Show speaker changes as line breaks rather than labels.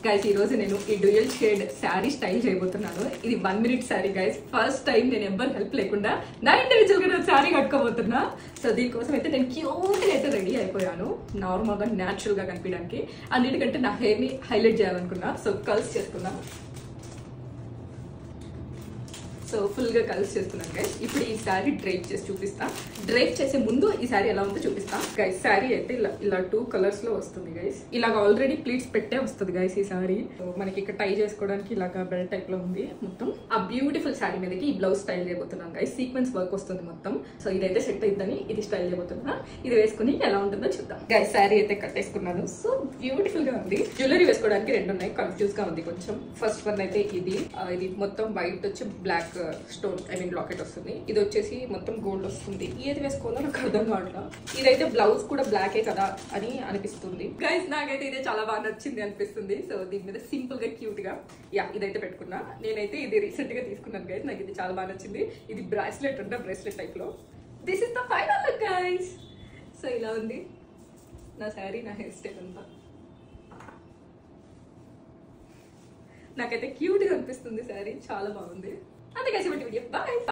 Guys ఈ రోజు నేను ఈ డ్యూయల్ షేడ్ శారీ స్టైల్ చేయబోతున్నాను. ఇది 1 minute sari guys. First time నేను ఎవ్వరు హెల్ప్ లేకుండా నా ఇండివిజువల్ గా శారీ కట్టుకోబోతున్నా. సో దీనికోసం అయితే నేను క్యూట్ గా అయితే రెడీ అయిపోయాను, నార్మల్ గా న్యాచురల్ గా కనిపించడానికి. అన్నిటికంటే నా హెయిర్ ని హైలైట్ చేయాలనుకున్నా. సో కల్స్ చేసుకున్నా, సో ఫుల్ గా కల్స్ చేస్తున్నాను గైస్. ఇప్పుడు ఈ శారీ డ్రైప్ చేసి చూపిస్తా. డ్రైప్ చేసే ముందు ఈ శారీ ఎలా ఉందో చూపిస్తా గైస్. శారీ అయితే ఇలా 2 కలర్స్ లో వస్తుంది గైస్. ఇలాగ ఆల్రెడీ ప్లీట్స్ పెట్టే వస్తుంది గైస్ ఈ శారీ. మనకి ఇక్కడ టై చేసుకోవడానికి ఇలాగా బెల్ట్ టైప్ లో ఉంది మొత్తం. ఆ బ్యూటిఫుల్ శారీ మీదకి ఈ బ్లౌజ్ స్టైల్ చేయబోతున్నాను గైస్. సీక్వెన్స్ వర్క్ వస్తుంది మొత్తం. సో ఇదైతే సెట్ అయిద్దని ఇది స్టైల్ చేయబోతున్నా. ఇది వేసుకుని ఎలా ఉంటుందో చూద్దాం గైస్. శారీ అయితే కట్టేసుకున్నాను. సో బ్యూటిఫుల్ గా ఉంది. జ్యువెలరీ వేసుకోవడానికి 2 ఉన్నాయి. కన్ఫ్యూజ్ గా ఉంది కొంచెం. ఫస్ట్ వన్ అయితే ఇది మొత్తం వైట్ వచ్చి బ్లాక్ స్టోన్ లాకెట్ వస్తుంది. ఇది వచ్చేసి మొత్తం గోల్డ్ వస్తుంది. ఏది వేసుకోవాలో నాకు అర్థం కావట్లా. ఇదైతే బ్లౌజ్ కూడా బ్లాకే కదా అని అనిపిస్తుంది గైస్. నాకైతే ఇదే చాలా బాగా నచ్చింది అనిపిస్తుంది. సో దీని మీద సింపుల్ గా క్యూట్ గా ఇదైతే పెట్టుకున్నా. నేనైతే ఇది రీసెంట్ గా తీసుకున్నాను గైస్. నాకు ఇది చాలా బాగా నచ్చింది. ఇది బ్రాస్లెట్ అంటే బ్రాస్లెట్ టైప్ లో. This is the final look guys. So ఇలా ఉంది నా శారీ, నా హెయిర్ స్టైల్ అంతా. నాకైతే క్యూట్ గా అనిపిస్తుంది శారీ, చాలా బాగుంది. అంతే కలిసి వీడియో. బాయ్.